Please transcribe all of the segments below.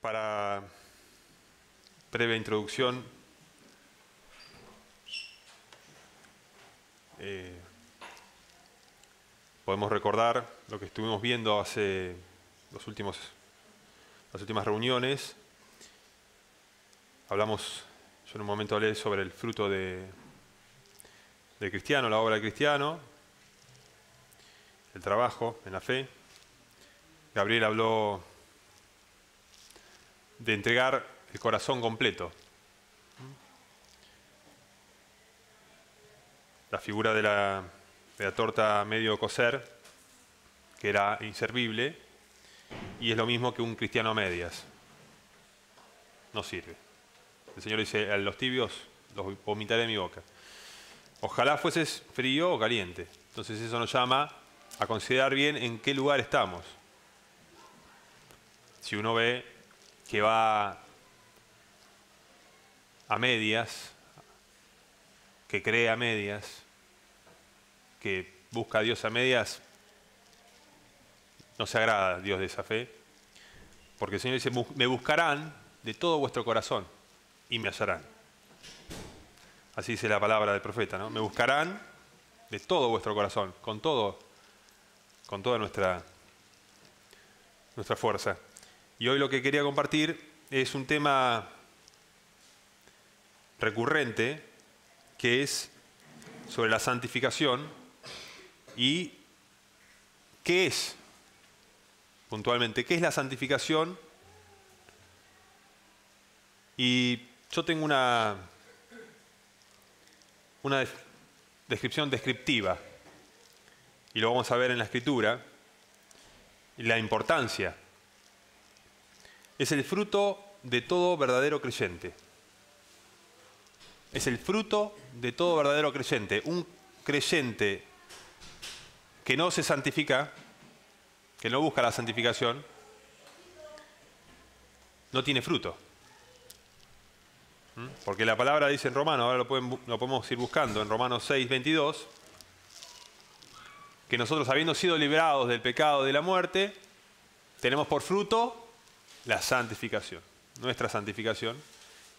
Para breve introducción, podemos recordar lo que estuvimos viendo hace las últimas reuniones. Yo en un momento hablé sobre el fruto del cristiano, la obra del cristiano, el trabajo en la fe. Gabriel habló de entregar el corazón completo. La figura de la torta medio cocer, que era inservible, y es lo mismo que un cristiano a medias. No sirve. El Señor dice, a los tibios los vomitaré de mi boca. Ojalá fueses frío o caliente. Entonces eso nos llama a considerar bien en qué lugar estamos. Si uno ve que va a medias, que cree a medias, que busca a Dios a medias, no se agrada a Dios de esa fe, porque el Señor dice, me buscarán de todo vuestro corazón y me hallarán. Así dice la palabra del profeta, ¿no? Me buscarán de todo vuestro corazón, con toda nuestra fuerza. Y hoy lo que quería compartir es un tema recurrente, que es sobre la santificación y qué es, puntualmente, qué es la santificación. Y yo tengo una descripción descriptiva, y lo vamos a ver en la Escritura, y la importancia. Es el fruto de todo verdadero creyente. Es el fruto de todo verdadero creyente. Un creyente que no se santifica, que no busca la santificación, no tiene fruto. Porque la palabra dice en Romanos, ahora lo podemos ir buscando, en Romanos 6, 22, que nosotros, habiendo sido librados del pecado de la muerte, tenemos por fruto la santificación, nuestra santificación,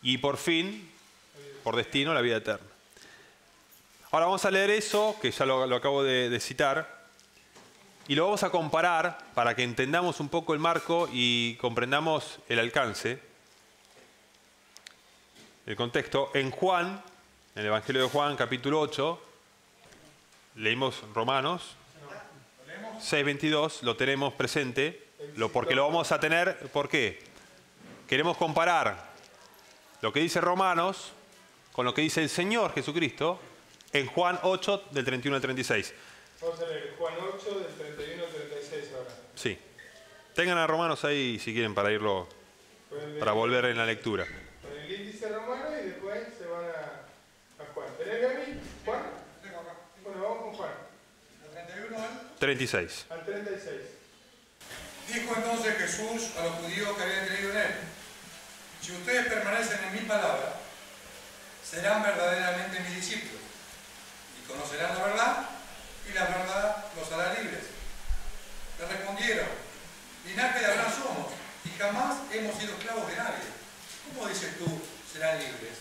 y por fin, por destino, la vida eterna. Ahora vamos a leer eso, que ya lo acabo de citar, y lo vamos a comparar para que entendamos un poco el marco y comprendamos el alcance, el contexto. En Juan, en el Evangelio de Juan, capítulo 8, leímos Romanos 6:22, lo tenemos presente, porque lo vamos a tener. ¿Por qué? Queremos comparar lo que dice Romanos con lo que dice el Señor Jesucristo en Juan 8, del 31 al 36. Vamos a leer Juan 8, del 31 al 36 ahora. Sí. Tengan a Romanos ahí si quieren para volver en la lectura. Con el índice romano y después se van a Juan. ¿Tenés, Gaby? ¿Juan? Bueno, vamos con Juan. ¿Del 31 al? 36. Al 36. Dijo entonces Jesús a los judíos que habían creído en él: si ustedes permanecen en mi palabra, serán verdaderamente mis discípulos, y conocerán la verdad, y la verdad los hará libres. Le respondieron: linaje de Abraham somos, y jamás hemos sido esclavos de nadie. ¿Cómo dices tú, serán libres?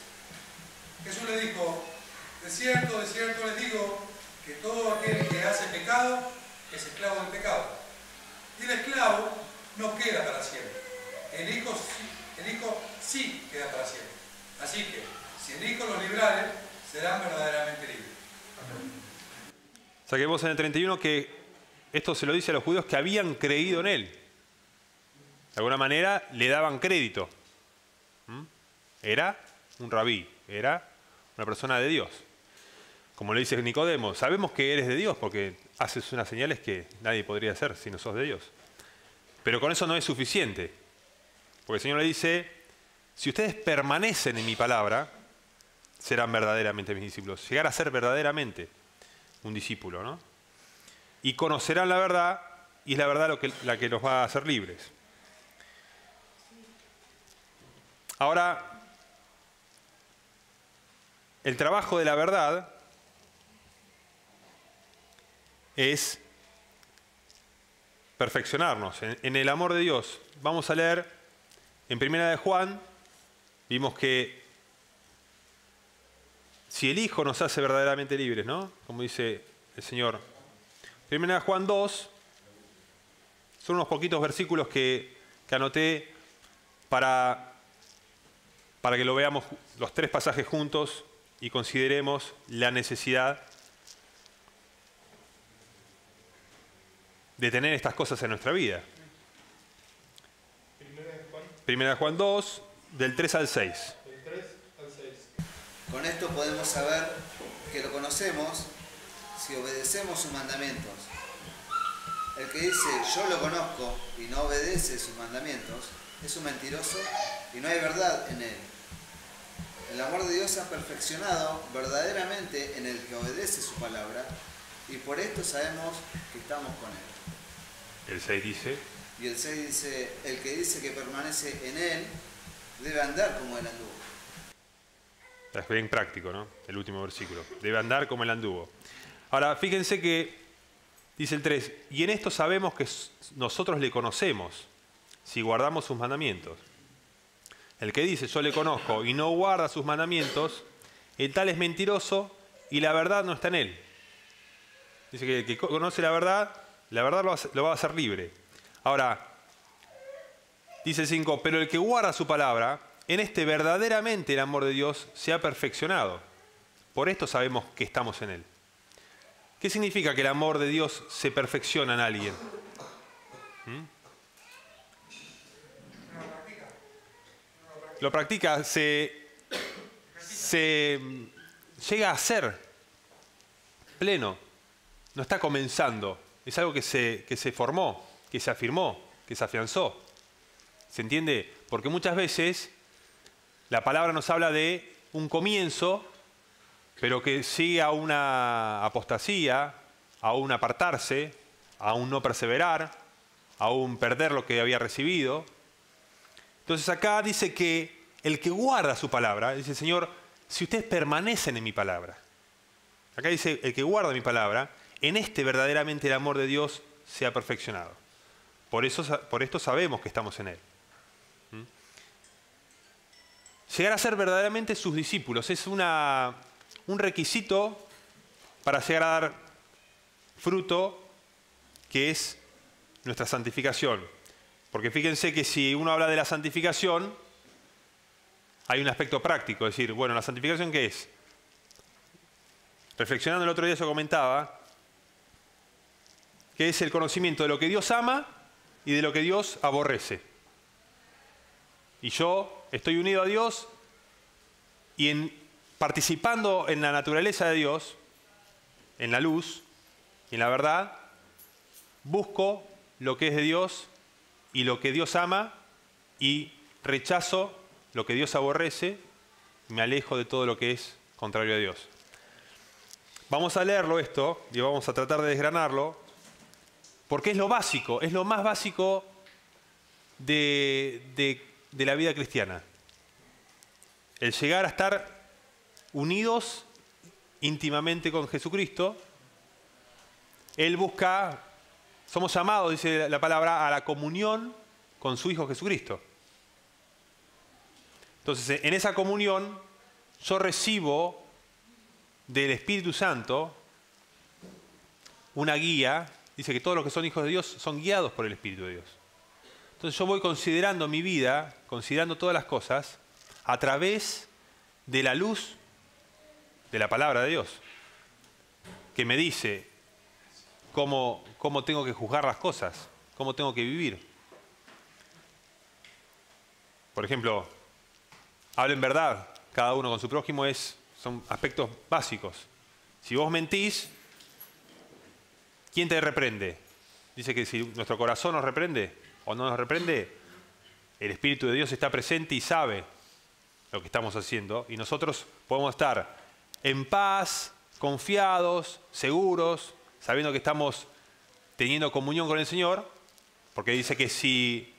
Jesús le dijo: de cierto les digo, que todo aquel que hace pecado es esclavo del pecado. Y el esclavo no queda para siempre. El Hijo sí queda para siempre. Así que, si el Hijo los librare, serán verdaderamente libres. Saquemos en el 31 que esto se lo dice a los judíos que habían creído en él. De alguna manera le daban crédito. Era un rabí, era una persona de Dios. Como le dice Nicodemo, sabemos que eres de Dios porque haces unas señales que nadie podría hacer si no sos de Dios. Pero con eso no es suficiente. Porque el Señor le dice, si ustedes permanecen en mi palabra, serán verdaderamente mis discípulos. Llegar a ser verdaderamente un discípulo, ¿no? Y conocerán la verdad, y es la verdad la que los va a hacer libres. Ahora, el trabajo de la verdad es perfeccionarnos en el amor de Dios. Vamos a leer En Primera de Juan vimos que si el Hijo nos hace verdaderamente libres, ¿no? Como dice el Señor. Primera de Juan 2, son unos poquitos versículos que anoté para que lo veamos los tres pasajes juntos y consideremos la necesidad de tener estas cosas en nuestra vida. Primera de Juan 2, del 3 al 6. Del 3 al 6. Con esto podemos saber que lo conocemos si obedecemos sus mandamientos. El que dice yo lo conozco y no obedece sus mandamientos es un mentiroso y no hay verdad en él. El amor de Dios se ha perfeccionado verdaderamente en el que obedece su palabra y por esto sabemos que estamos con él. El 6 dice, Y el 6 dice, el que dice que permanece en él debe andar como él anduvo. es bien práctico, ¿no? El último versículo. Debe andar como él anduvo. Ahora, fíjense que dice el 3, y en esto sabemos que nosotros le conocemos, si guardamos sus mandamientos. El que dice, yo le conozco, y no guarda sus mandamientos, el tal es mentiroso, y la verdad no está en él. Dice que el que conoce la verdad lo va a hacer libre. Ahora, dice el 5, pero el que guarda su palabra, en este verdaderamente el amor de Dios se ha perfeccionado. Por esto sabemos que estamos en él. ¿Qué significa que el amor de Dios se perfecciona en alguien? Lo practica, se llega a ser pleno. No está comenzando. Es algo que se formó, que se afirmó, que se afianzó. ¿Se entiende? Porque muchas veces la palabra nos habla de un comienzo, pero que sigue a una apostasía, a un apartarse, a un no perseverar, a un perder lo que había recibido. Entonces acá dice que el que guarda su palabra, dice el Señor, si ustedes permanecen en mi palabra. Acá dice, el que guarda mi palabra, en este verdaderamente el amor de Dios se ha perfeccionado. Por esto sabemos que estamos en él. Llegar a ser verdaderamente sus discípulos es un requisito para llegar a dar fruto, que es nuestra santificación. Porque fíjense que si uno habla de la santificación, hay un aspecto práctico. Es decir, bueno, ¿la santificación qué es? Reflexionando el otro día yo comentaba que es el conocimiento de lo que Dios ama y de lo que Dios aborrece. Y yo estoy unido a Dios y participando en la naturaleza de Dios, en la luz y en la verdad, busco lo que es de Dios y lo que Dios ama y rechazo lo que Dios aborrece, me alejo de todo lo que es contrario a Dios. Vamos a leerlo esto y vamos a tratar de desgranarlo porque es lo básico, es lo más básico de la vida cristiana. El llegar a estar unidos íntimamente con Jesucristo. Él busca, somos llamados, dice la palabra, a la comunión con su Hijo Jesucristo. Entonces, en esa comunión, yo recibo del Espíritu Santo una guía. Dice que todos los que son hijos de Dios son guiados por el Espíritu de Dios. Entonces yo voy considerando mi vida, considerando todas las cosas, a través de la luz de la palabra de Dios, que me dice cómo tengo que juzgar las cosas, cómo tengo que vivir. Por ejemplo, hablen verdad, cada uno con su prójimo, son aspectos básicos. Si vos mentís, ¿quién te reprende? Dice que si nuestro corazón nos reprende o no nos reprende, el Espíritu de Dios está presente y sabe lo que estamos haciendo. Y nosotros podemos estar en paz, confiados, seguros, sabiendo que estamos teniendo comunión con el Señor, porque dice que si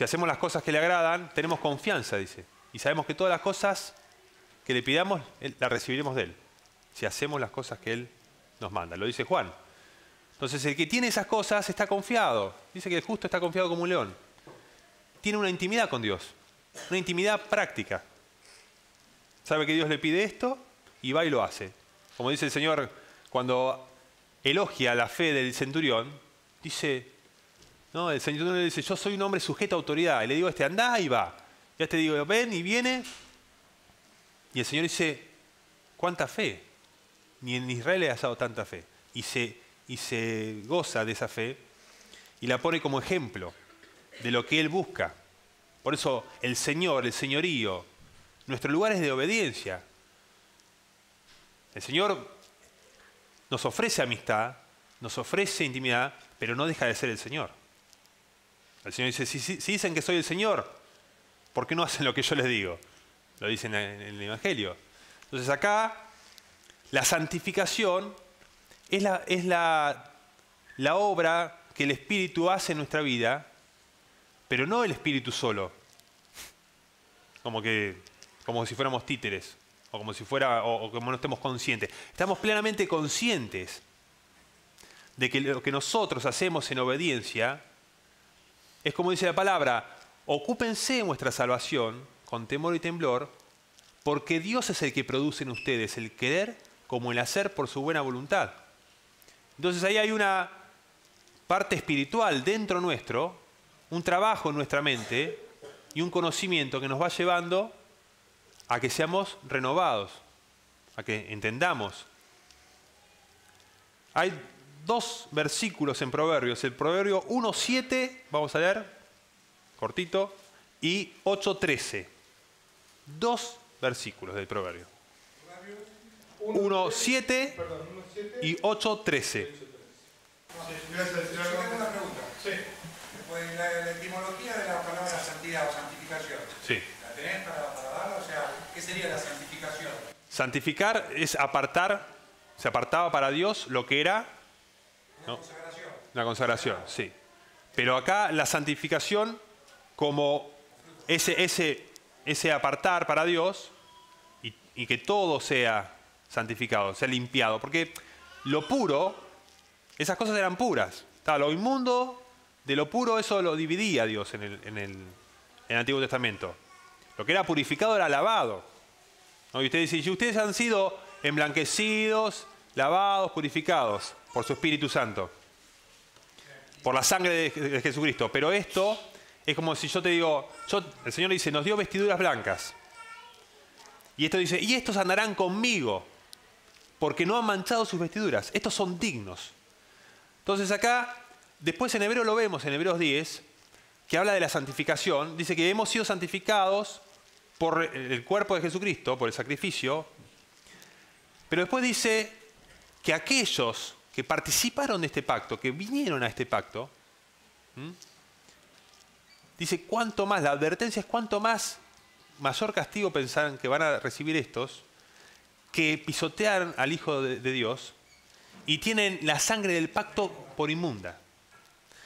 hacemos las cosas que le agradan, tenemos confianza, dice. Y sabemos que todas las cosas que le pidamos, las recibiremos de Él. Si hacemos las cosas que Él nos manda. Lo dice Juan. Entonces el que tiene esas cosas está confiado. Dice que el justo está confiado como un león. tiene una intimidad con Dios, una intimidad práctica. Sabe que Dios le pide esto y va y lo hace. Como dice el Señor cuando elogia la fe del centurión, dice, no, el centurión le dice, yo soy un hombre sujeto a autoridad. Y le digo a este, andá y va. Y a este digo, ven y viene. Y el Señor dice, ¿cuánta fe? Ni en Israel le has dado tanta fe. Y se goza de esa fe y la pone como ejemplo de lo que Él busca. Por eso el Señor, el señorío, nuestro lugar es de obediencia. El Señor nos ofrece amistad, nos ofrece intimidad, pero no deja de ser el Señor. El Señor dice, si dicen que soy el Señor, ¿por qué no hacen lo que yo les digo? Lo dicen en el Evangelio. Entonces acá la santificación es la obra que el Espíritu hace en nuestra vida, pero no el Espíritu solo, como si fuéramos títeres, o como no estemos conscientes. Estamos plenamente conscientes de que lo que nosotros hacemos en obediencia es como dice la palabra, ocúpense en vuestra salvación con temor y temblor, porque Dios es el que produce en ustedes el querer como el hacer por su buena voluntad. Entonces ahí hay una parte espiritual dentro nuestro, un trabajo en nuestra mente y un conocimiento que nos va llevando a que seamos renovados, a que entendamos. Hay 2 versículos en Proverbios, el Proverbio 1:7, vamos a leer, cortito, y 8:13. 2 versículos del Proverbio. 1:7 y 8:13. Gracias, Yo tengo una pregunta. Sí. Pues la etimología de la palabra santidad o santificación, Sí. ¿la tenés para darla? O sea, ¿qué sería la santificación? Santificar es apartar, se apartaba para Dios lo que era Una consagración. la consagración, sí. Pero acá la santificación como ese apartar para Dios y que todo sea santificado, sea limpiado. Porque lo puro, esas cosas eran puras. Lo inmundo de lo puro, eso lo dividía Dios en el Antiguo Testamento. Lo que era purificado era lavado. ¿No? Y usted dice, si ustedes han sido emblanquecidos, lavados, purificados por su Espíritu Santo, por la sangre de Jesucristo. Pero esto es como si yo te digo, el Señor dice, nos dio vestiduras blancas. Y esto dice, y estos andarán conmigo, porque no han manchado sus vestiduras. Estos son dignos. Entonces acá, después en Hebreo lo vemos, en Hebreos 10, que habla de la santificación. Dice que hemos sido santificados por el cuerpo de Jesucristo, por el sacrificio. Pero después dice que aquellos que participaron de este pacto, que vinieron a este pacto, dice cuánto más, la advertencia es cuánto más mayor castigo pensaran que van a recibir estos, que pisotearon al Hijo de Dios y tienen la sangre del pacto por inmunda.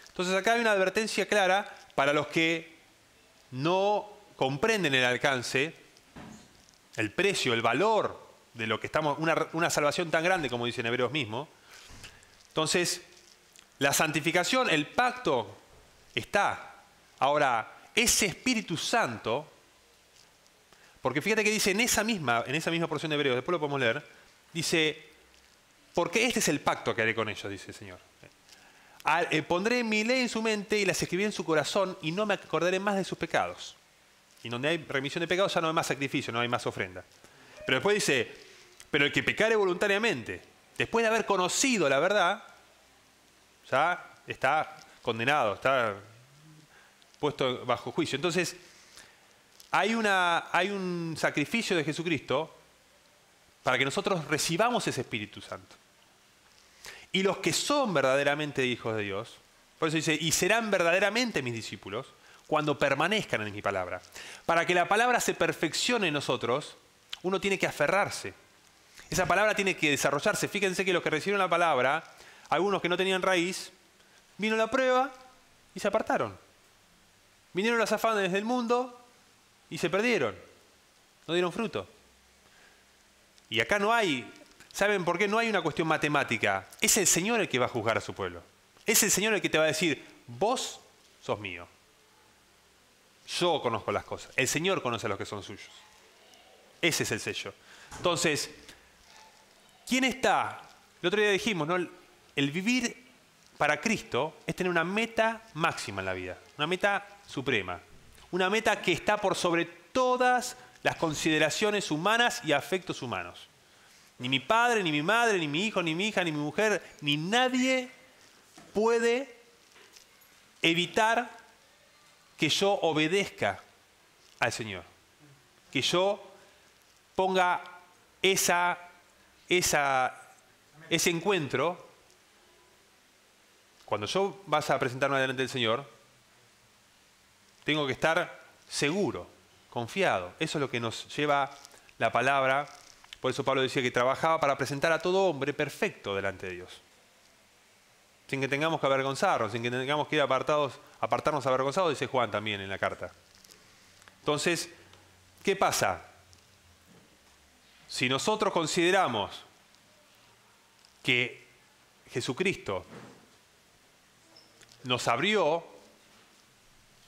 Entonces acá hay una advertencia clara para los que no comprenden el alcance, el precio, el valor de lo que estamos, una salvación tan grande como dice en Hebreos mismo. Entonces, la santificación, el pacto está. Ahora, ese Espíritu Santo, porque fíjate que dice en esa misma porción de Hebreos, después lo podemos leer, dice, porque este es el pacto que haré con ellos, dice el Señor. Pondré mi ley en su mente y las escribiré en su corazón y no me acordaré más de sus pecados. Y donde hay remisión de pecados ya no hay más sacrificio, no hay más ofrenda. Pero después dice, pero el que pecare voluntariamente, después de haber conocido la verdad, ya está condenado, está puesto bajo juicio. Entonces, hay un sacrificio de Jesucristo para que nosotros recibamos ese Espíritu Santo. Y los que son verdaderamente hijos de Dios, por eso dice, y serán verdaderamente mis discípulos cuando permanezcan en mi palabra. Para que la palabra se perfeccione en nosotros, uno tiene que aferrarse. Esa palabra tiene que desarrollarse. Fíjense que los que recibieron la palabra, algunos que no tenían raíz, vino la prueba y se apartaron. Vinieron los afanes del mundo y se perdieron. No dieron fruto. Y acá no hay, ¿saben por qué? No hay una cuestión matemática. Es el Señor el que va a juzgar a su pueblo. Es el Señor el que te va a decir, vos sos mío. Yo conozco las cosas. El Señor conoce a los que son suyos. Ese es el sello. Entonces, ¿quién está? El otro día dijimos, ¿no? El vivir para Cristo es tener una meta máxima en la vida, una meta suprema, una meta que está por sobre todas las consideraciones humanas y afectos humanos. Ni mi padre, ni mi madre, ni mi hijo, ni mi hija, ni mi mujer, ni nadie puede evitar que yo obedezca al Señor, que yo ponga ese encuentro. Cuando yo vas a presentarme delante del Señor, tengo que estar seguro, confiado. Eso es lo que nos lleva la palabra. Por eso Pablo decía que trabajaba para presentar a todo hombre perfecto delante de Dios. Sin que tengamos que avergonzarnos, sin que tengamos que ir apartarnos avergonzados, dice Juan también en la carta. Entonces, ¿qué pasa? Si nosotros consideramos que Jesucristo nos abrió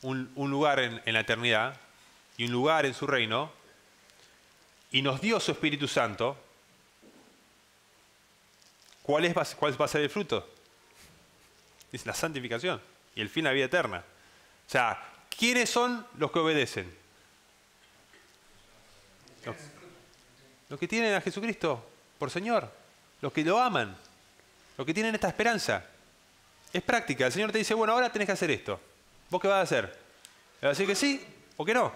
un lugar en la eternidad y un lugar en su reino y nos dio su Espíritu Santo, ¿cuál va a ser el fruto? Es la santificación y el fin la vida eterna. O sea, ¿quiénes son los que obedecen? Los que tienen a Jesucristo por Señor, los que lo aman, los que tienen esta esperanza. Es práctica. El Señor te dice, bueno, ahora tenés que hacer esto. ¿Vos qué vas a hacer? ¿Le vas a decir que sí o que no?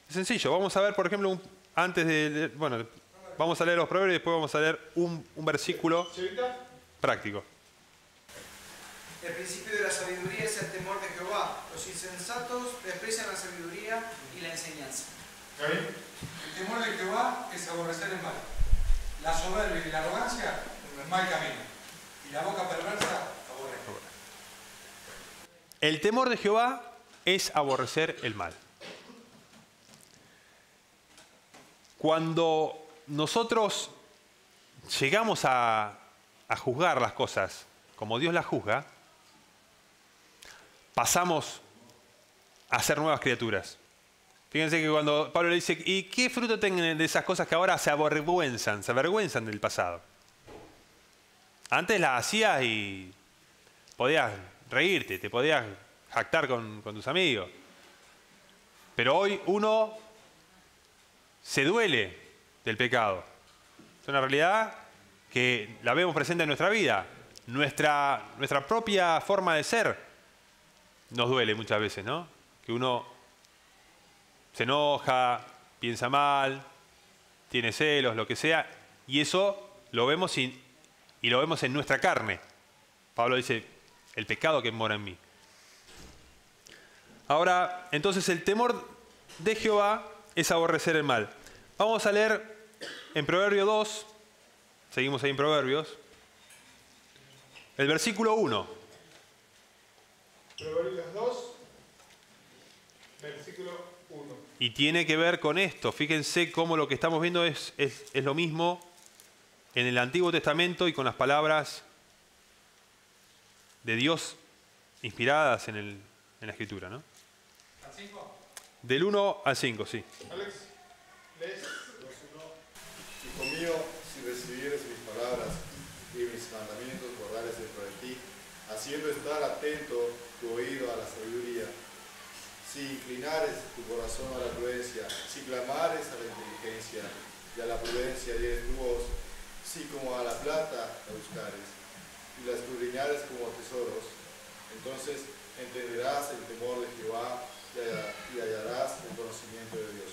Es sencillo. Vamos a ver, por ejemplo, vamos a leer los proverbios y después vamos a leer un versículo práctico. El principio de la sabiduría es el temor de Jehová. Los insensatos desprecian la sabiduría y la enseñanza. El temor de Jehová es aborrecer el mal. La soberbia y la arrogancia, el mal camino. Y la boca perversa, aborrece. El temor de Jehová es aborrecer el mal. Cuando nosotros llegamos a juzgar las cosas como Dios las juzga, pasamos a ser nuevas criaturas. Fíjense que cuando Pablo le dice, ¿y qué fruto tienen de esas cosas que ahora se avergüenzan del pasado? Antes las hacías y podías reírte, te podías jactar con tus amigos. Pero hoy uno se duele del pecado. Es una realidad que la vemos presente en nuestra vida. Nuestra propia forma de ser nos duele muchas veces, ¿no? Que uno se enoja, piensa mal, tiene celos, lo que sea, y eso lo vemos y lo vemos en nuestra carne. Pablo dice, el pecado que mora en mí. Ahora, entonces el temor de Jehová es aborrecer el mal. Vamos a leer en Proverbio 2, seguimos ahí en Proverbios, el versículo 1. Proverbios 2, versículo 1. Y tiene que ver con esto. Fíjense cómo lo que estamos viendo es lo mismo en el Antiguo Testamento y con las palabras de Dios inspiradas en la Escritura, ¿no? ¿Al 5? Del 1 al 5, sí. Alex, lees. Hijo mío, si recibieres mis palabras y mis mandamientos, guardares dentro de ti, haciendo estar atento tu oído a la sabiduría, si inclinares tu corazón a la prudencia, si clamares a la inteligencia y a la prudencia dieres tu voz, si como a la plata la buscares y la escudriñares como tesoros, entonces entenderás el temor de Jehová y hallarás el conocimiento de Dios.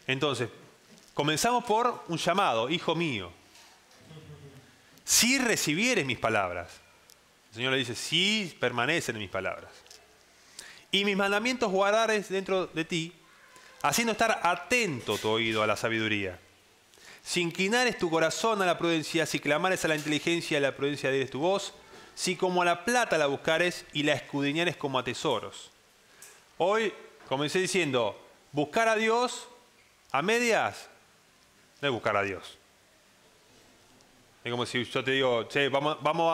Entonces, comenzamos por un llamado, hijo mío. Si recibieres mis palabras. El Señor le dice, si permanecen en mis palabras. Y mis mandamientos guardares dentro de ti, haciendo estar atento tu oído a la sabiduría. Si inclinares tu corazón a la prudencia, si clamares a la inteligencia y a la prudencia dieres tu voz, si como a la plata la buscares y la escudriñares como a tesoros. Hoy comencé diciendo, buscar a Dios a medias no es buscar a Dios. Es como si yo te digo, che, vamos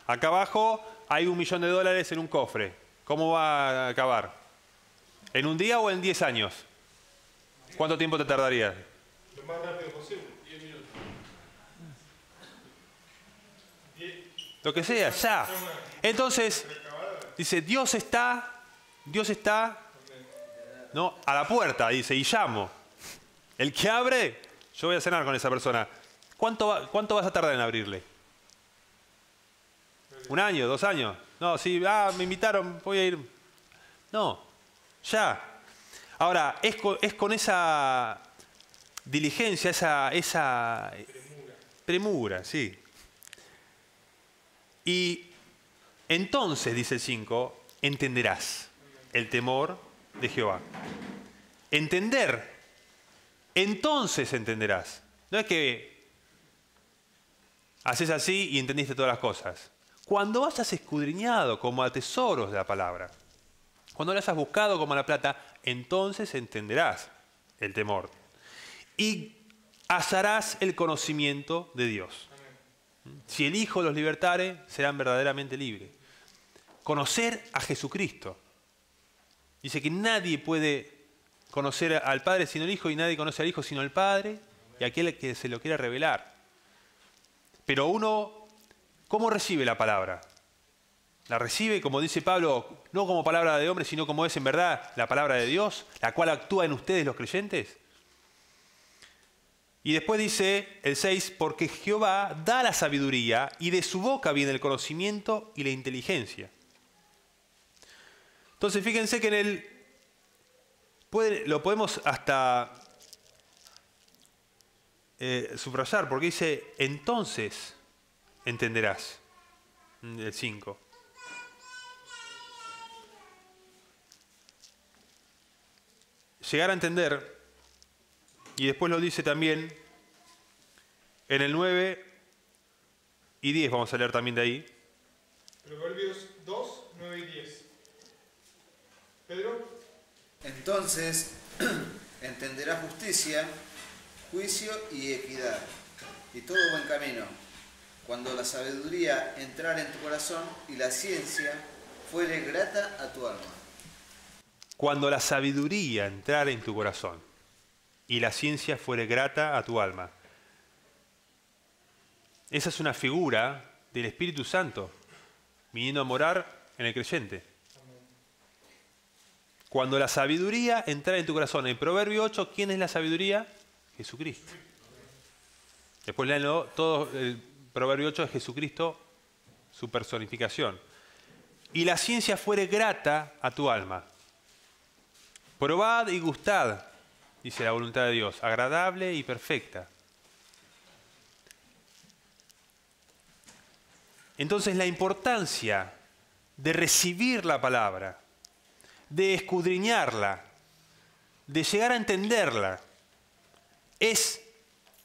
acá abajo, hay $1 millón en un cofre. ¿cómo va a acabar? ¿En un día o en 10 años? ¿Cuánto tiempo te tardaría? Lo más rápido posible. 10 minutos. Lo que sea, ya. Entonces, dice, Dios está, ¿no? A la puerta, dice, y llamo. El que abre, yo voy a cenar con esa persona. ¿Cuánto vas a tardar en abrirle? ¿1 año? ¿2 años? No, sí, me invitaron, voy a ir. No, ya. Ahora, es con esa diligencia, esa premura, sí. Y entonces, dice el 5, entenderás el temor de Jehová. Entender, entonces entenderás. No es que haces así y entendiste todas las cosas. Cuando hayas escudriñado como a tesoros de la palabra, cuando lo hayas buscado como a la plata, entonces entenderás el temor. Y hallarás el conocimiento de Dios. Si el Hijo los libertare, serán verdaderamente libres. Conocer a Jesucristo. Dice que nadie puede conocer al Padre sino el Hijo, y nadie conoce al Hijo sino el Padre y aquel que se lo quiera revelar. Pero uno, ¿cómo recibe la palabra? La recibe, como dice Pablo, no como palabra de hombre, sino como es en verdad la palabra de Dios, la cual actúa en ustedes los creyentes. Y después dice el 6, porque Jehová da la sabiduría y de su boca viene el conocimiento y la inteligencia. Entonces fíjense que lo podemos hasta subrayar, porque dice, entonces entenderás. El 5. Llegar a entender, y después lo dice también en el 9 y 10, vamos a leer también de ahí. Proverbios 2, 9 y 10. Pedro. Entonces entenderás justicia, juicio y equidad, y todo buen camino, cuando la sabiduría entrare en tu corazón y la ciencia fuere grata a tu alma. Cuando la sabiduría entrare en tu corazón y la ciencia fuere grata a tu alma. Esa es una figura del Espíritu Santo viniendo a morar en el creyente. Cuando la sabiduría entrare en tu corazón. En Proverbio 8, ¿quién es la sabiduría? Jesucristo. Después léanlo, todo el Proverbio 8 es Jesucristo, su personificación. Y la ciencia fuere grata a tu alma. Probad y gustad, dice la voluntad de Dios, agradable y perfecta. Entonces la importancia de recibir la palabra, de escudriñarla, de llegar a entenderla, es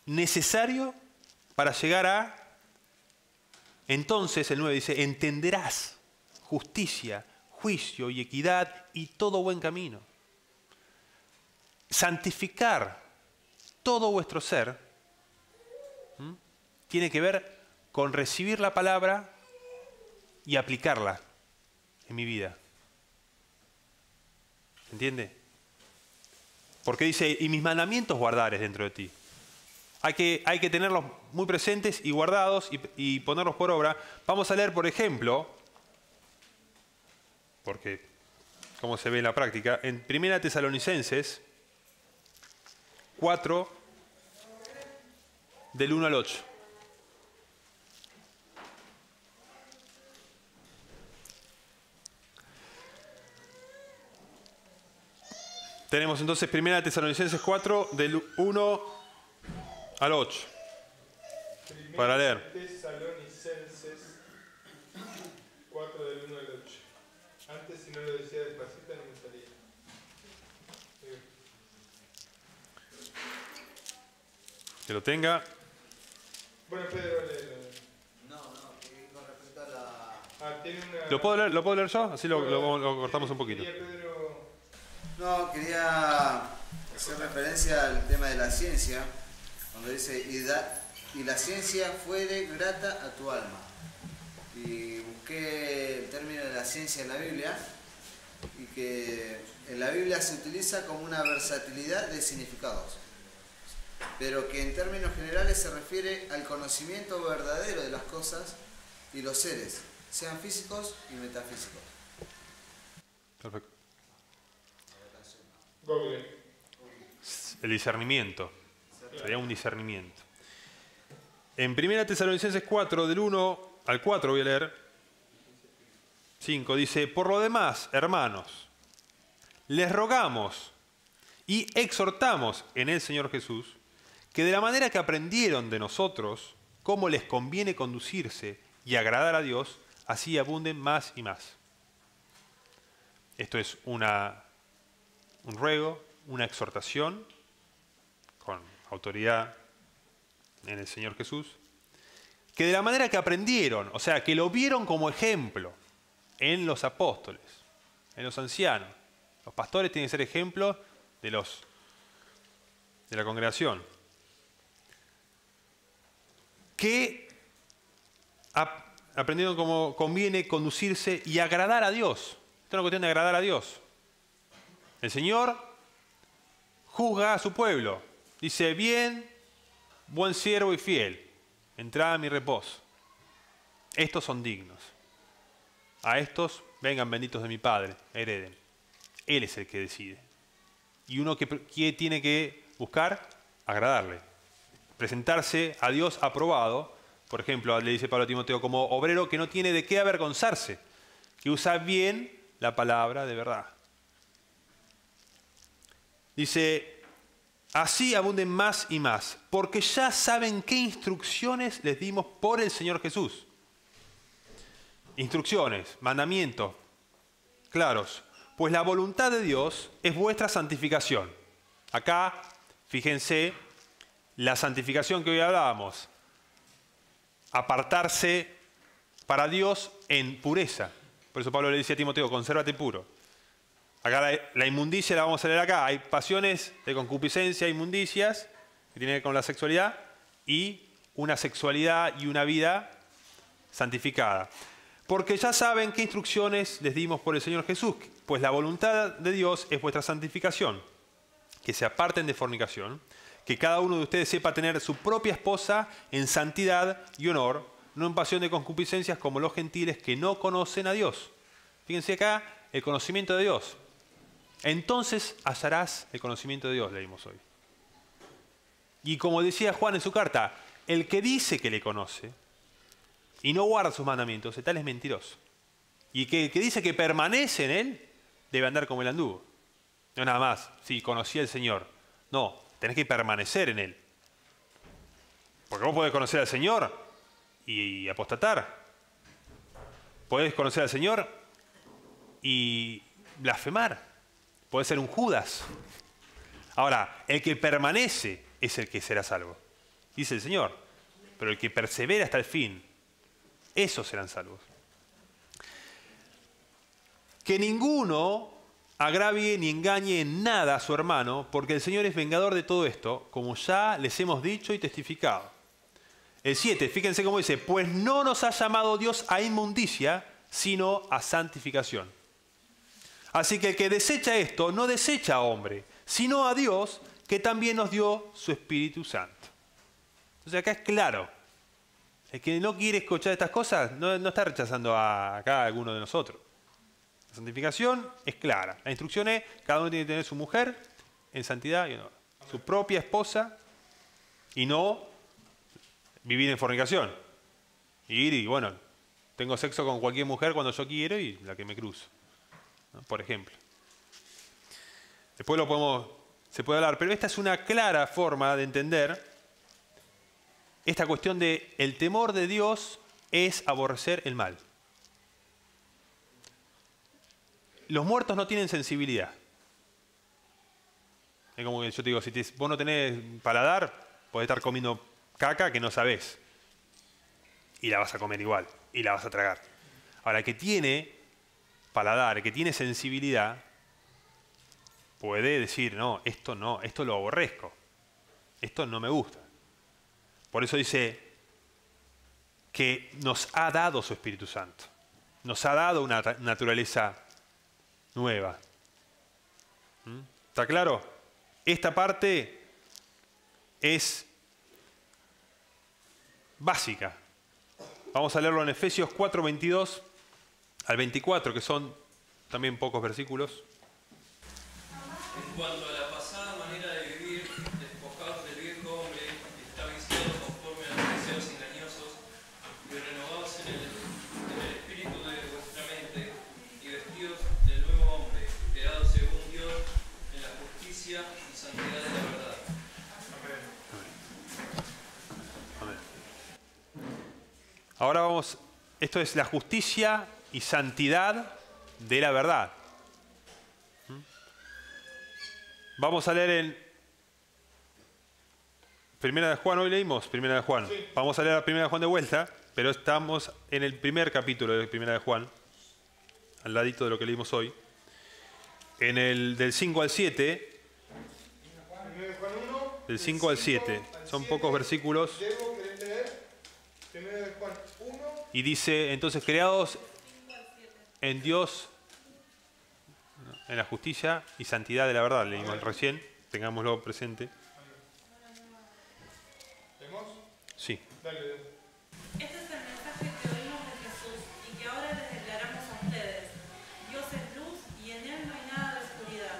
necesario para llegar a... Entonces el 9 dice, entenderás justicia, juicio y equidad y todo buen camino. Santificar todo vuestro ser tiene que ver con recibir la palabra y aplicarla en mi vida. ¿Entiende? Porque dice, y mis mandamientos guardares dentro de ti. Hay que tenerlos muy presentes y guardados y ponerlos por obra. Vamos a leer, por ejemplo, porque como se ve en la práctica, en 1 Tesalonicenses 4, del 1 al 8. Tenemos entonces 1 Tesalonicenses 4, del 1 al 8. Para leer. Tesalonicenses 4, del 1 al 8. Antes, si no lo decía despacito, no me salía. Que lo tenga. Bueno, Pedro, léelo. No, que con respecto a la... Tiene una... ¿Lo puedo leer yo? Así lo cortamos un poquito. Pedro... No, quería hacer referencia al tema de la ciencia, cuando dice, y la ciencia fuere grata a tu alma. Y busqué el término de la ciencia en la Biblia, y que en la Biblia se utiliza como una versatilidad de significados, pero que en términos generales se refiere al conocimiento verdadero de las cosas y los seres, sean físicos y metafísicos. Perfecto. Google. El discernimiento. Sería un discernimiento. En 1 Tesalonicenses 4, del 1 al 4 voy a leer. 5 dice: por lo demás, hermanos, les rogamos y exhortamos en el Señor Jesús que de la manera que aprendieron de nosotros cómo les conviene conducirse y agradar a Dios, así abunden más y más. Esto es un ruego, una exhortación con autoridad en el Señor Jesús, que de la manera que aprendieron, o sea, que lo vieron como ejemplo en los apóstoles, en los ancianos. Los pastores tienen que ser ejemplos de la congregación. Que aprendieron cómo conviene conducirse y agradar a Dios. Esto es una cuestión de agradar a Dios. El Señor juzga a su pueblo. Dice: bien, buen siervo y fiel, entrad a mi reposo. Estos son dignos. A estos vengan benditos de mi Padre, hereden. Él es el que decide. Y uno que tiene que buscar agradarle. Presentarse a Dios aprobado. Por ejemplo, le dice Pablo a Timoteo, como obrero que no tiene de qué avergonzarse, que usa bien la palabra de verdad. Dice: así abunden más y más, porque ya saben qué instrucciones les dimos por el Señor Jesús. Instrucciones, mandamientos claros. Pues la voluntad de Dios es vuestra santificación. Acá, fíjense, la santificación que hoy hablábamos. Apartarse para Dios en pureza. Por eso Pablo le dice a Timoteo: consérvate puro. Acá la inmundicia la vamos a leer acá. Hay pasiones de concupiscencia, inmundicias, que tienen que ver con la sexualidad, y una sexualidad y una vida santificada. Porque ya saben qué instrucciones les dimos por el Señor Jesús. Pues la voluntad de Dios es vuestra santificación, que se aparten de fornicación, que cada uno de ustedes sepa tener su propia esposa en santidad y honor, no en pasión de concupiscencias como los gentiles que no conocen a Dios. Fíjense acá el conocimiento de Dios. Entonces hallarás el conocimiento de Dios, leímos hoy. Y como decía Juan en su carta, el que dice que le conoce y no guarda sus mandamientos, tal es mentiroso. Y el que dice que permanece en él, debe andar como él anduvo. No nada más, sí, conocí al Señor. No, tenés que permanecer en él. Porque vos podés conocer al Señor y apostatar. Podés conocer al Señor y blasfemar. Podés ser un Judas. Ahora, el que permanece es el que será salvo, dice el Señor. Pero el que persevera hasta el fin, esos serán salvos. Que ninguno agravie ni engañe en nada a su hermano, porque el Señor es vengador de todo esto, como ya les hemos dicho y testificado. El 7, fíjense cómo dice: pues no nos ha llamado Dios a inmundicia, sino a santificación. Así que el que desecha esto, no desecha a hombre, sino a Dios, que también nos dio su Espíritu Santo. Entonces acá es claro. El que no quiere escuchar estas cosas, no está rechazando acá a alguno de nosotros. La santificación es clara. La instrucción es: cada uno tiene que tener su mujer en santidad y honor. Su propia esposa, y no vivir en fornicación. Ir y, bueno, tengo sexo con cualquier mujer cuando yo quiero y la que me cruzo, ¿no? Por ejemplo. Después se puede hablar, pero esta es una clara forma de entender esta cuestión de el temor de Dios es aborrecer el mal. Los muertos no tienen sensibilidad. Es como que yo te digo, si vos no tenés paladar, podés estar comiendo caca que no sabés. Y la vas a comer igual, y la vas a tragar. Ahora, el que tiene paladar, el que tiene sensibilidad, puede decir: no, esto lo aborrezco. Esto no me gusta. Por eso dice que nos ha dado su Espíritu Santo. Nos ha dado una naturaleza nueva. ¿Está claro? Esta parte es básica. Vamos a leerlo en Efesios 4, 22 al 24, que son también pocos versículos. En cuanto a la pasada manera de vivir, despojados del viejo hombre, que está viciado conforme a los deseos engañosos, y renovados en el espíritu de vuestra mente, y vestidos del nuevo hombre, creado según Dios, en la justicia y santidad de la verdad. Amén. Ahora vamos, esto es la justicia y santidad de la verdad. Vamos a leer en Primera de Juan, hoy leímos Primera de Juan. Sí. Vamos a leer la Primera de Juan de vuelta, pero estamos en el primer capítulo de Primera de Juan, al ladito de lo que leímos hoy. En el del 5 al 7, Primero de Juan 1, del 5 al 7, son pocos versículos, Diego, ¿querés leer? Primero de Juan 1. y dice, entonces creados en Dios, en la justicia y santidad de la verdad, leímos recién, tengámoslo presente. ¿Leemos? Sí. Dale, Diego. Este es el mensaje que oímos de Jesús y que ahora les declaramos a ustedes. Dios es luz y en Él no hay nada de oscuridad.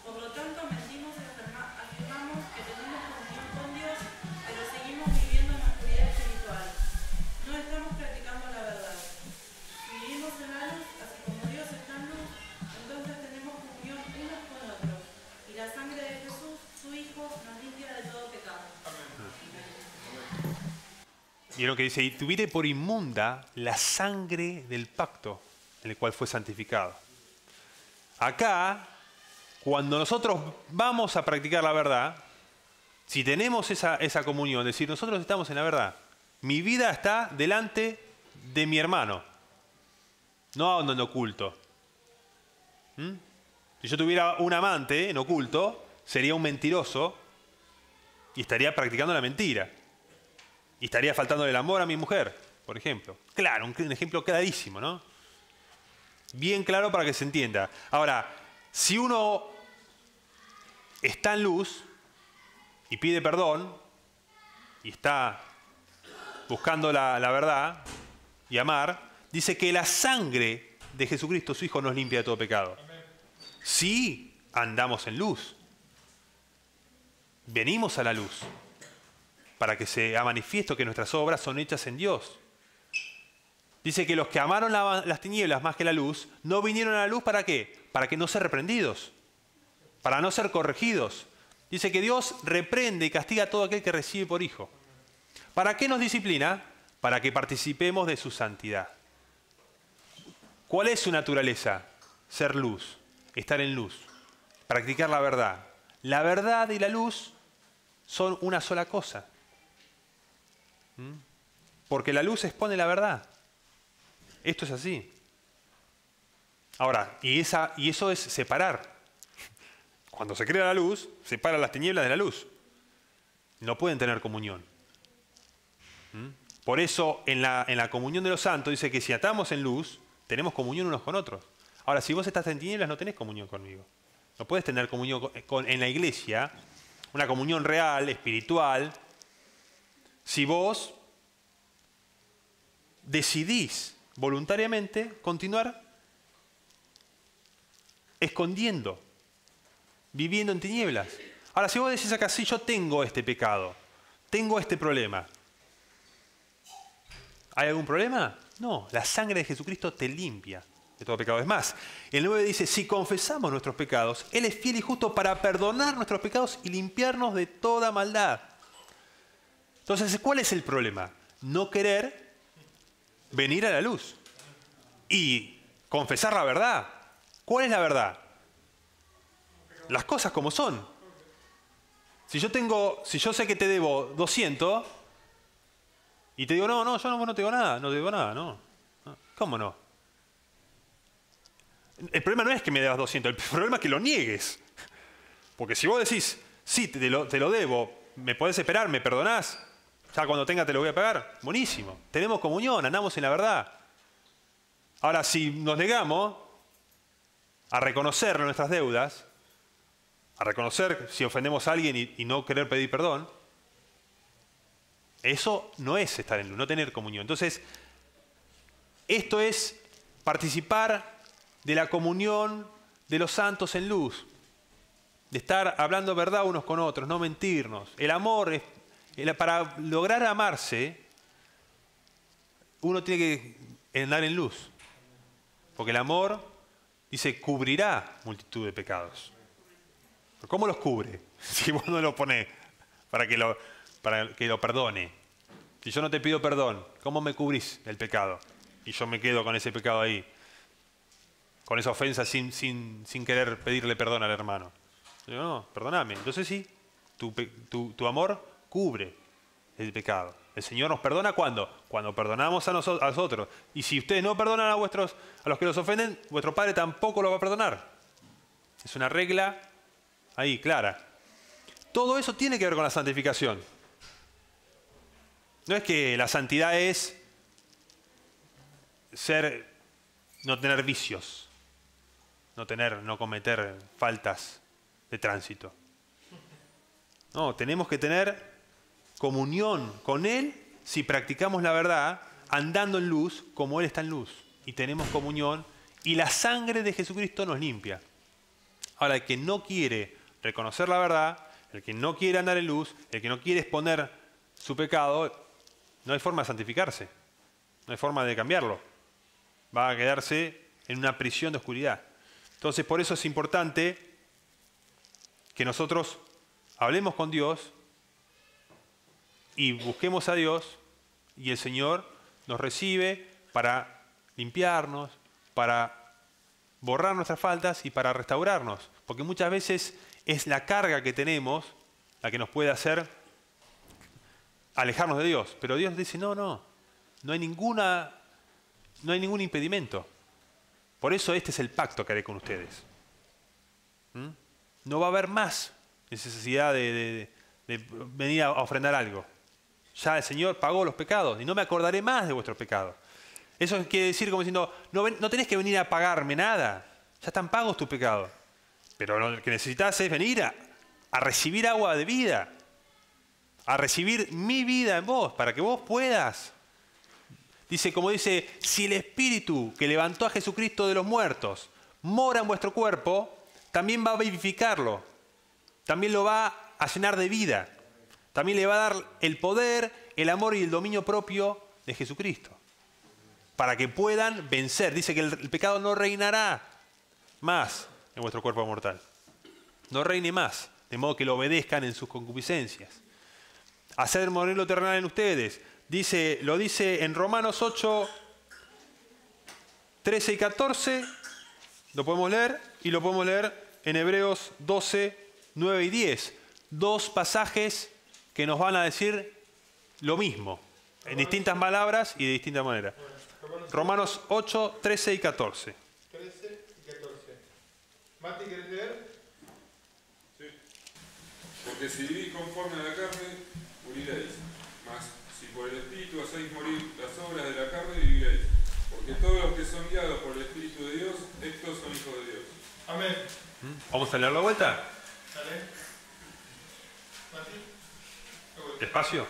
Por lo tanto, mentimos y afirmamos que tenemos comunión con Dios, pero seguimos viviendo en la oscuridad espiritual. No estamos practicando la verdad. Si vivimos en la luz, así como Dios está en luz, entonces tenemos comunión unos con otros. Y la sangre de Jesús, su Hijo, nos limpia de todo pecado. Vieron que dice, y tuviere por inmunda la sangre del pacto en el cual fue santificado. Acá, cuando nosotros vamos a practicar la verdad, si tenemos esa comunión, es decir, nosotros estamos en la verdad, mi vida está delante de mi hermano, no ando en oculto. Si yo tuviera un amante en oculto, sería un mentiroso y estaría practicando la mentira. Y estaría faltándole el amor a mi mujer, por ejemplo. Claro, un ejemplo clarísimo, ¿no? Bien claro para que se entienda. Ahora, si uno está en luz y pide perdón y está buscando la verdad y amar, dice que la sangre de Jesucristo, su Hijo, nos limpia de todo pecado. Si andamos en luz, venimos a la luz, para que sea manifiesto que nuestras obras son hechas en Dios. Dice que los que amaron las tinieblas más que la luz, no vinieron a la luz ¿para qué? Para que no ser reprendidos, para no ser corregidos. Dice que Dios reprende y castiga a todo aquel que recibe por hijo. ¿Para qué nos disciplina? Para que participemos de su santidad. ¿Cuál es su naturaleza? Ser luz, estar en luz, practicar la verdad. La verdad y la luz son una sola cosa. Porque la luz expone la verdad. Esto es así. Ahora, y eso es separar. Cuando se crea la luz, separa las tinieblas de la luz. No pueden tener comunión. Por eso en la comunión de los santos dice que si atamos en luz, tenemos comunión unos con otros. Ahora, si vos estás en tinieblas, no tenés comunión conmigo. No puedes tener comunión en la iglesia, una comunión real, espiritual, si vos decidís voluntariamente continuar escondiendo, viviendo en tinieblas. Ahora, si vos decís acá, sí, yo tengo este pecado, tengo este problema, ¿hay algún problema? No, la sangre de Jesucristo te limpia de todo pecado. Es más, el 9 dice, si confesamos nuestros pecados, Él es fiel y justo para perdonar nuestros pecados y limpiarnos de toda maldad. Entonces, ¿cuál es el problema? No querer venir a la luz y confesar la verdad. ¿Cuál es la verdad? Las cosas como son. Si yo sé que te debo 200 y te digo, no, yo no te digo nada, no. ¿Cómo no? El problema no es que me debas 200, el problema es que lo niegues. Porque si vos decís, sí, te lo debo, me podés esperar, me perdonás, ya cuando tenga te lo voy a pagar, buenísimo. Tenemos comunión, andamos en la verdad. Ahora, si nos negamos, a reconocer nuestras deudas, a reconocer si ofendemos a alguien y no querer pedir perdón, eso no es estar en luz, no tener comunión. Entonces, esto es participar de la comunión de los santos en luz, de estar hablando verdad unos con otros, no mentirnos. El amor, para lograr amarse, uno tiene que andar en luz, porque el amor, dice, cubrirá multitud de pecados. ¿Cómo los cubre? Si vos no lo ponés para que lo perdone. Si yo no te pido perdón, ¿cómo me cubrís el pecado? Y yo me quedo con ese pecado ahí, con esa ofensa sin querer pedirle perdón al hermano. Yo digo, no, perdóname. Entonces sí, tu amor cubre el pecado. El Señor nos perdona ¿cuándo? Cuando perdonamos a nosotros. Y si ustedes no perdonan a los que los ofenden, vuestro Padre tampoco lo va a perdonar. Es una regla ahí, clara. Todo eso tiene que ver con la santificación. No es que la santidad es no tener vicios, no cometer faltas de tránsito. No, tenemos que tener comunión con Él si practicamos la verdad, andando en luz como Él está en luz. Y tenemos comunión y la sangre de Jesucristo nos limpia. Ahora, el que no quiere reconocer la verdad, el que no quiere andar en luz, el que no quiere exponer su pecado, no hay forma de santificarse, no hay forma de cambiarlo. Va a quedarse en una prisión de oscuridad. Entonces, por eso es importante que nosotros hablemos con Dios y busquemos a Dios, y el Señor nos recibe para limpiarnos, para borrar nuestras faltas y para restaurarnos. Porque muchas veces es la carga que tenemos la que nos puede hacer alejarnos de Dios. Pero Dios dice, no hay ningún impedimento. Por eso este es el pacto que haré con ustedes. No va a haber más necesidad de venir a ofrendar algo. Ya el Señor pagó los pecados y no me acordaré más de vuestros pecados. Eso quiere decir como diciendo, no tenés que venir a pagarme nada. Ya están pagos tus pecados. Pero lo que necesitas es venir a recibir agua de vida. A recibir mi vida en vos, para que vos puedas. Dice, como dice, si el Espíritu que levantó a Jesucristo de los muertos mora en vuestro cuerpo, también va a vivificarlo. También lo va a llenar de vida. También le va a dar el poder, el amor y el dominio propio de Jesucristo. Para que puedan vencer. Dice que el pecado no reinará más en vuestro cuerpo mortal. No reine más, de modo que lo obedezcan en sus concupiscencias. Hacer morir lo terrenal en ustedes. Lo dice en Romanos 8, 13 y 14. Lo podemos leer. Y lo podemos leer en Hebreos 12, 9 y 10. Dos pasajes que nos van a decir lo mismo, en distintas palabras y de distinta manera. Romanos 8, 13 y 14. 13 y 14. Mati, ¿querés leer? Sí. Porque si vivís conforme a la carne, moriréis. Mas si por el Espíritu hacéis morir las obras de la carne, viviréis. Porque todos los que son guiados por el Espíritu de Dios, estos son hijos de Dios. Amén. ¿Vamos a leerlo de vuelta? Dale. Mati. De vuelta. Despacio.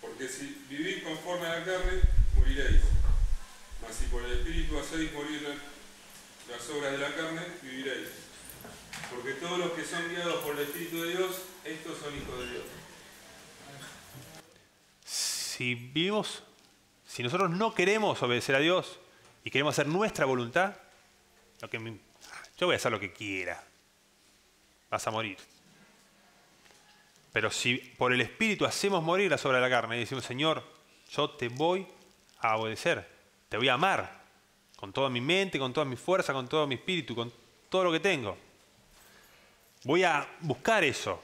Porque si vivís conforme a la carne, moriréis. Mas si por el Espíritu hacéis morir las obras de la carne, viviréis. Porque todos los que son guiados por el Espíritu de Dios, estos son hijos de Dios. Si nosotros no queremos obedecer a Dios y queremos hacer nuestra voluntad, yo voy a hacer lo que quiera. Vas a morir. Pero si por el Espíritu hacemos morir las obras de la carne y decimos, Señor, yo te voy a obedecer, te voy a amar con toda mi mente, con toda mi fuerza, con todo mi espíritu, con todo lo que tengo. Voy a buscar eso.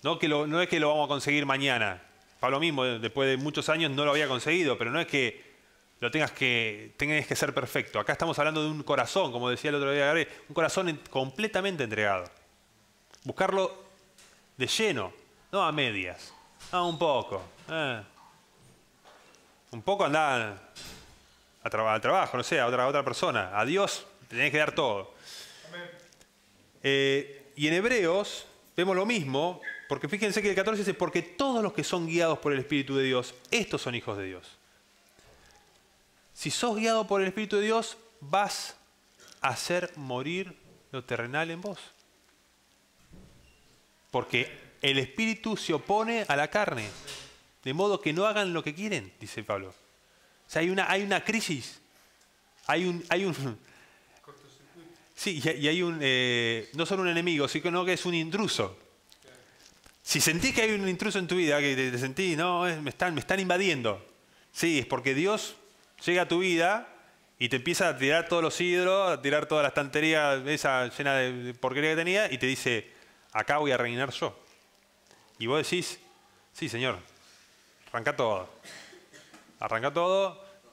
No es que lo vamos a conseguir mañana. Pablo mismo, después de muchos años, no lo había conseguido, pero no es que tengas que ser perfecto. Acá estamos hablando de un corazón, como decía el otro día Gabriel, un corazón completamente entregado. Buscarlo de lleno, no a medias. Un poco. Un poco andá al trabajo, no sé, a otra persona. A Dios te tenés que dar todo. Y en Hebreos vemos lo mismo, porque fíjense que el 14 dice, porque todos los que son guiados por el Espíritu de Dios, estos son hijos de Dios. Si sos guiado por el Espíritu de Dios, vas a hacer morir lo terrenal en vos. Porque el Espíritu se opone a la carne, de modo que no hagan lo que quieren, dice Pablo. O sea, hay una crisis, hay un sí, y hay un, no solo un enemigo, sino que es un intruso. Si sentís que hay un intruso en tu vida, que te sentís, no, me están invadiendo. Sí, es porque Dios llega a tu vida y te empieza a tirar todos los ídolos, a tirar toda la estantería esa llena de porquería que tenía y te dice, acá voy a reinar yo. Y vos decís, sí, Señor, arranca todo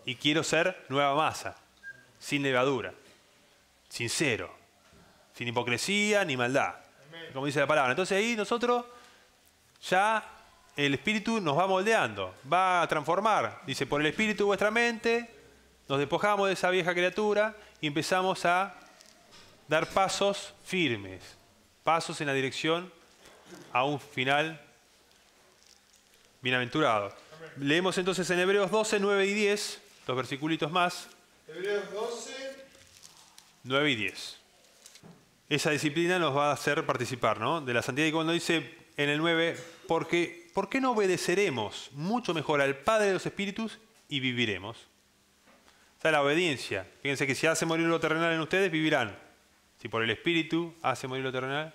y quiero ser nueva masa, sin levadura, sincero, sin hipocresía ni maldad, como dice la palabra. Entonces ahí nosotros ya el Espíritu nos va moldeando, va a transformar. Dice, por el Espíritu vuestra mente, nos despojamos de esa vieja criatura y empezamos a dar pasos firmes, pasos en la dirección a un final bienaventurado. Leemos entonces en Hebreos 12, 9 y 10, dos versículos más. Hebreos 12. 9 y 10. Esa disciplina nos va a hacer participar, ¿no?, de la santidad. Y cuando dice en el 9, ¿por qué no obedeceremos mucho mejor al Padre de los Espíritus y viviremos? O sea, la obediencia. Fíjense que si hace morir lo terrenal en ustedes, vivirán. Si por el Espíritu hace morir lo terrenal,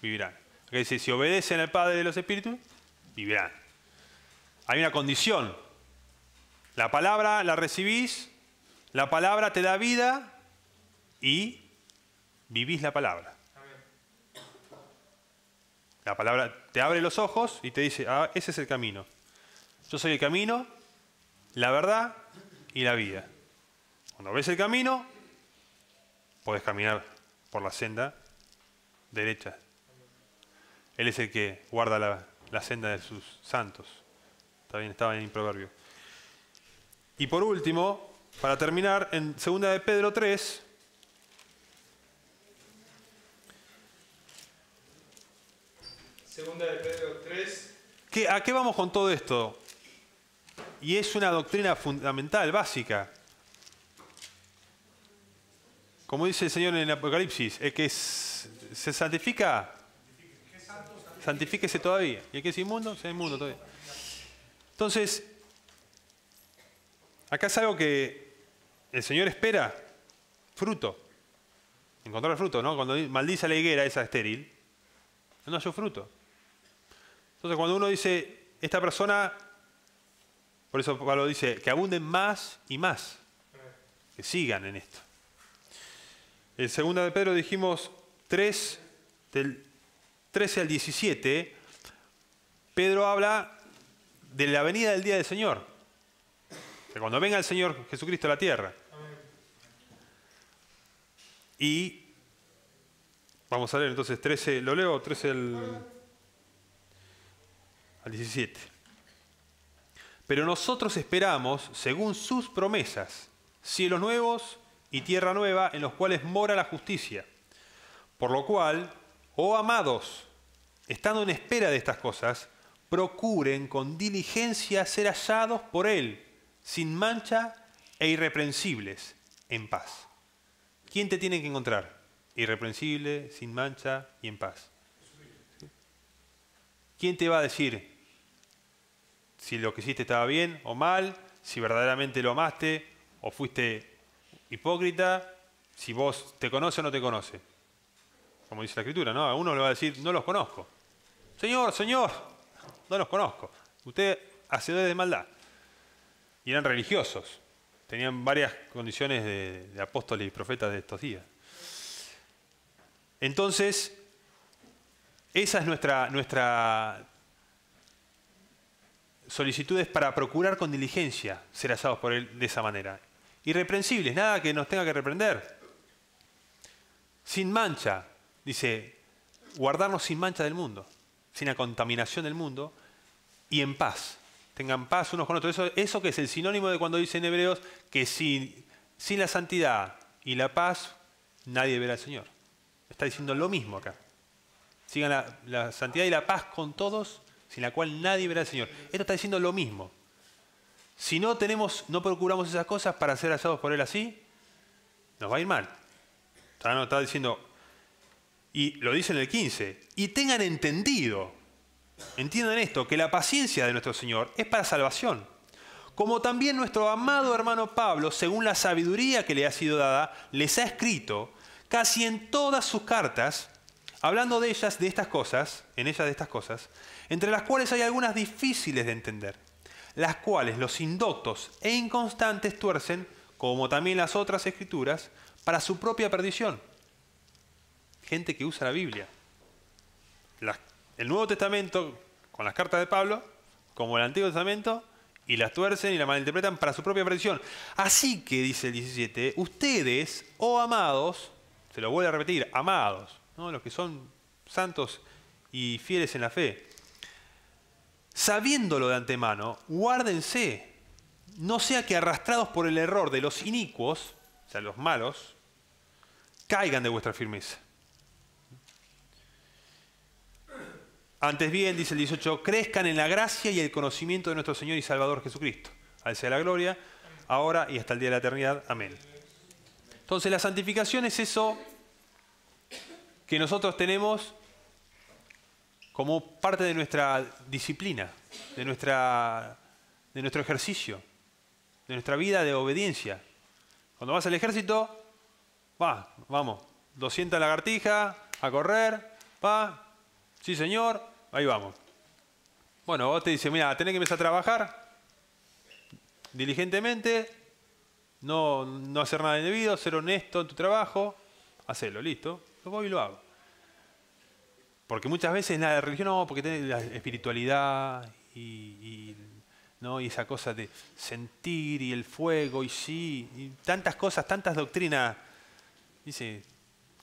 vivirán. Porque dice, si obedecen al Padre de los Espíritus, vivirán. Hay una condición. La palabra la recibís, la palabra te da vida y vivís la palabra. La palabra te abre los ojos y te dice, ah, ese es el camino. Yo soy el camino, la verdad y la vida. Cuando ves el camino, podés caminar por la senda derecha. Él es el que guarda la senda de sus santos. También estaba en el proverbio. Y por último, para terminar, en 2 de Pedro 3, Segunda de Pedro 3. ¿a qué vamos con todo esto? Y es una doctrina fundamental, básica. Como dice el Señor en el Apocalipsis, el que se santifica, santifíquese todavía. Y el que es inmundo, sea inmundo todavía. Entonces, acá es algo que el Señor espera, fruto. Encontrar fruto, ¿no? Cuando maldice a la higuera esa estéril, no halló fruto. Entonces, cuando uno dice, esta persona, por eso Pablo dice, que abunden más y más, que sigan en esto. En 2 de Pedro dijimos 3, del 13 al 17, Pedro habla de la venida del día del Señor. De cuando venga el Señor Jesucristo a la tierra. Y vamos a leer entonces 13, lo leo 13 al 17. Pero nosotros esperamos, según sus promesas, cielos nuevos y tierra nueva en los cuales mora la justicia. Por lo cual, oh amados, estando en espera de estas cosas, procuren con diligencia ser hallados por Él, sin mancha e irreprensibles, en paz. ¿Quién te tiene que encontrar? Irreprensible, sin mancha y en paz. ¿Quién te va a decir si lo que hiciste estaba bien o mal, si verdaderamente lo amaste o fuiste hipócrita, si vos te conoce o no te conoce? Como dice la Escritura, ¿no? A uno le va a decir, no los conozco. Señor, Señor, no los conozco. Usted hacedores de maldad. Y eran religiosos. Tenían varias condiciones de apóstoles y profetas de estos días. Entonces, esa es nuestra solicitud, es para procurar con diligencia ser hallados por Él de esa manera. Irreprensibles, nada que nos tenga que reprender. Sin mancha, dice, guardarnos sin mancha del mundo, sin la contaminación del mundo y en paz, tengan paz unos con otros. Eso que es el sinónimo de cuando dice en Hebreos que sin la santidad y la paz nadie verá al Señor. Está diciendo lo mismo acá. Sigan la santidad y la paz con todos, sin la cual nadie verá al Señor. Esto está diciendo lo mismo. Si no procuramos esas cosas para ser hallados por Él así, nos va a ir mal. Está diciendo, y lo dice en el 15, y tengan entendido, entiendan esto, que la paciencia de nuestro Señor es para salvación. Como también nuestro amado hermano Pablo, según la sabiduría que le ha sido dada, les ha escrito casi en todas sus cartas, hablando de ellas, de estas cosas, entre las cuales hay algunas difíciles de entender, las cuales los indoctos e inconstantes tuercen, como también las otras escrituras, para su propia perdición. Gente que usa la Biblia. El Nuevo Testamento, con las cartas de Pablo, como el Antiguo Testamento, y las tuercen y la malinterpretan para su propia perdición. Así que, dice el 17, ustedes, oh amados, se lo vuelvo a repetir, amados, ¿no? Los que son santos y fieles en la fe, sabiéndolo de antemano, guárdense, no sea que arrastrados por el error de los inicuos, o sea, los malos, caigan de vuestra firmeza. Antes bien, dice el 18, crezcan en la gracia y el conocimiento de nuestro Señor y Salvador Jesucristo. A Él sea la gloria, ahora y hasta el día de la eternidad. Amén. Entonces, la santificación es eso que nosotros tenemos como parte de nuestra disciplina, de nuestro ejercicio, de nuestra vida de obediencia. Cuando vas al ejército, vamos, 200 lagartijas, a correr, sí señor, ahí vamos. Bueno, vos te dices, mira, tenés que empezar a trabajar diligentemente, no hacer nada indebido, ser honesto en tu trabajo, hacelo, listo, lo voy y lo hago. Porque muchas veces la religión no, porque tiene la espiritualidad y esa cosa de sentir y el fuego y sí, y tantas cosas, tantas doctrinas, dice,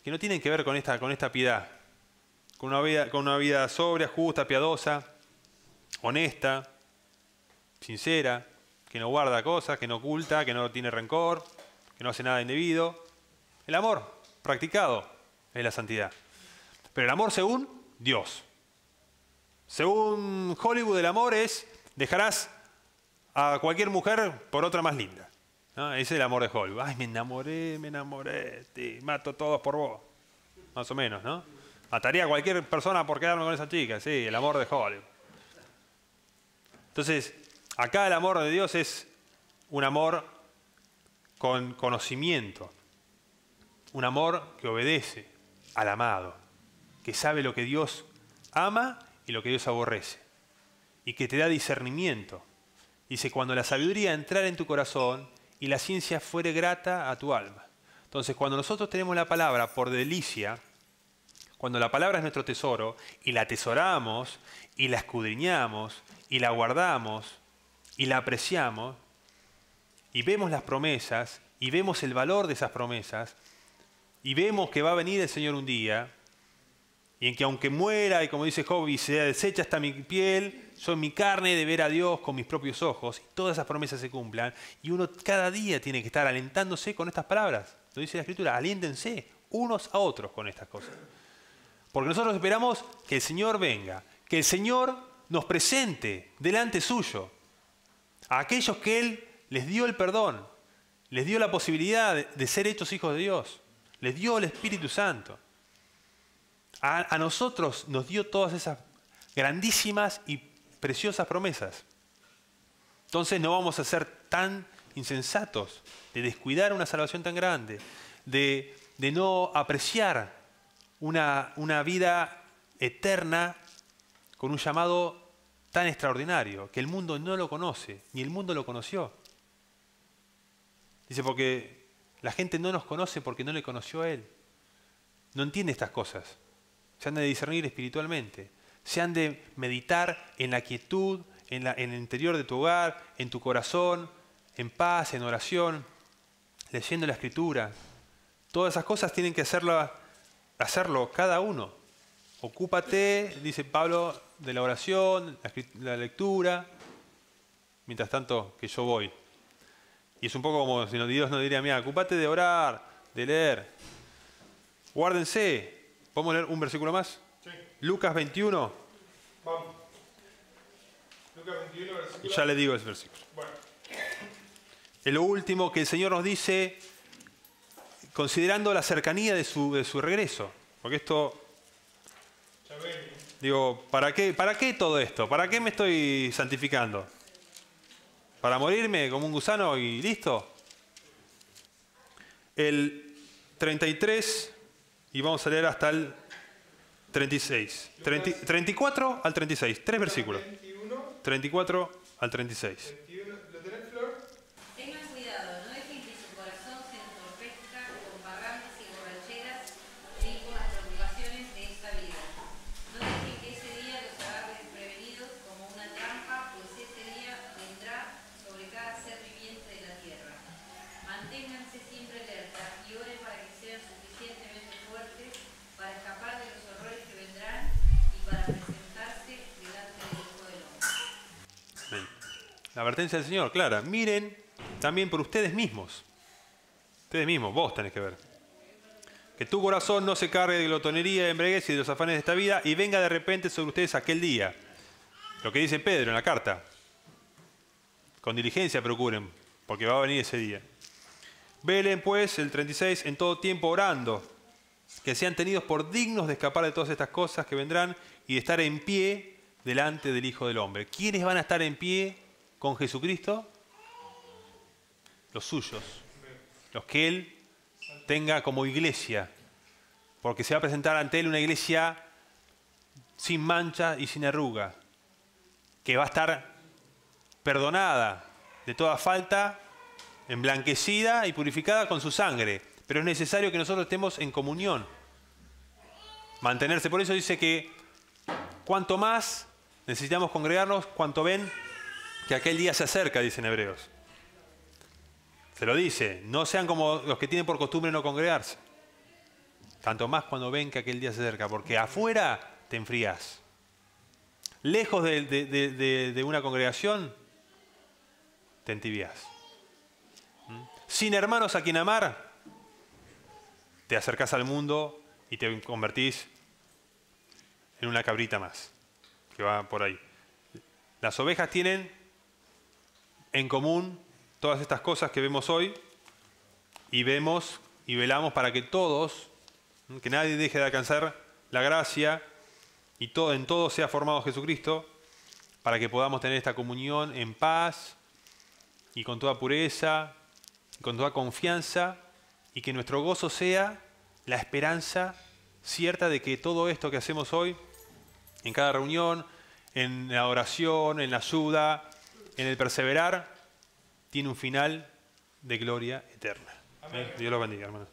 que no tienen que ver con esta piedad. Con una vida sobria, justa, piadosa, honesta, sincera, que no guarda cosas, que no oculta, que no tiene rencor, que no hace nada indebido. El amor practicado es la santidad. Pero el amor según Dios. Según Hollywood, el amor es dejarás a cualquier mujer por otra más linda. ¿No? Ese es el amor de Hollywood. Ay, me enamoré, te mato a todos por vos. Más o menos, ¿no? Mataría a cualquier persona por quedarme con esa chica. Sí, el amor de Hollywood. Entonces, acá el amor de Dios es un amor con conocimiento. Un amor que obedece al amado. Que sabe lo que Dios ama y lo que Dios aborrece. Y que te da discernimiento. Dice, cuando la sabiduría entrara en tu corazón y la ciencia fuere grata a tu alma. Entonces, cuando nosotros tenemos la palabra por delicia, cuando la palabra es nuestro tesoro y la atesoramos y la escudriñamos y la guardamos y la apreciamos y vemos las promesas y vemos el valor de esas promesas y vemos que va a venir el Señor un día y en que aunque muera y como dice Job y sea deshecha hasta mi piel, soy mi carne de ver a Dios con mis propios ojos y todas esas promesas se cumplan y uno cada día tiene que estar alentándose con estas palabras. Lo dice la Escritura, aliéntense unos a otros con estas cosas. Porque nosotros esperamos que el Señor venga, que el Señor nos presente delante suyo a aquellos que Él les dio el perdón, les dio la posibilidad de ser hechos hijos de Dios, les dio el Espíritu Santo. A nosotros nos dio todas esas grandísimas y preciosas promesas. Entonces no vamos a ser tan insensatos de descuidar una salvación tan grande, de no apreciar una vida eterna con un llamado tan extraordinario que el mundo no lo conoce, ni el mundo lo conoció. Dice, porque la gente no nos conoce porque no le conoció a Él. No entiende estas cosas. Se han de discernir espiritualmente. Se han de meditar en la quietud, en el interior de tu hogar, en tu corazón, en paz, en oración, leyendo la Escritura. Todas esas cosas tienen que hacerlo cada uno. Ocúpate, dice Pablo, de la oración, la lectura, mientras tanto que yo voy. Y es un poco como si Dios nos diría, mira, ocupate de orar, de leer. Guárdense. ¿Podemos leer un versículo más? Sí. Lucas 21. Vamos. Lucas 21, versículo. Y ya le digo ese versículo. Bueno. Es lo último que el Señor nos dice, considerando la cercanía de su regreso. Porque esto, Ya ven. digo, ¿para qué todo esto? ¿Para qué me estoy santificando? ¿Para morirme como un gusano y listo? El 33, y vamos a leer hasta el 36. 34 al 36, 3 versículos. 21, 34 al 36. 21. ¿Lo tenés, Flor? Tengan cuidado, no dejen que su corazón se entorpezca con parrandas y borracheras ni con las preocupaciones de esta vida. No dejen que ese día los agarre desprevenidos como una trampa, pues ese día vendrá sobre cada ser viviente de la tierra. Manténganse siempre alerta y oren para que sean suficientemente fuertes para escapar de los horrores que vendrán y para presentarse delante del Hijo del Hombre. Amén. La advertencia del Señor, clara. Miren también por ustedes mismos. Ustedes mismos, vos tenés que ver. Que tu corazón no se cargue de glotonería, de embriaguez y de los afanes de esta vida y venga de repente sobre ustedes aquel día. Lo que dice Pedro en la carta. Con diligencia procuren, porque va a venir ese día. Velen pues, el 36, en todo tiempo orando, que sean tenidos por dignos de escapar de todas estas cosas que vendrán y de estar en pie delante del Hijo del Hombre. ¿Quiénes van a estar en pie con Jesucristo? Los suyos, los que Él tenga como iglesia, porque se va a presentar ante Él una iglesia sin mancha y sin arruga, que va a estar perdonada de toda falta, emblanquecida y purificada con su sangre. Pero es necesario que nosotros estemos en comunión, mantenerse. Por eso dice que cuanto más necesitamos congregarnos, cuanto ven que aquel día se acerca, dicen Hebreos. Se lo dice, no sean como los que tienen por costumbre no congregarse. Tanto más cuando ven que aquel día se acerca, porque afuera te enfrías. Lejos de una congregación, te entibias. Sin hermanos a quien amar, te acercás al mundo y te convertís en una cabrita más, que va por ahí. Las ovejas tienen en común todas estas cosas que vemos hoy y vemos y velamos para que todos, que nadie deje de alcanzar la gracia y en todo sea formado Jesucristo, para que podamos tener esta comunión en paz y con toda pureza, y con toda confianza, y que nuestro gozo sea la esperanza cierta de que todo esto que hacemos hoy, en cada reunión, en la oración, en la ayuda, en el perseverar, tiene un final de gloria eterna. Dios los bendiga, hermanos.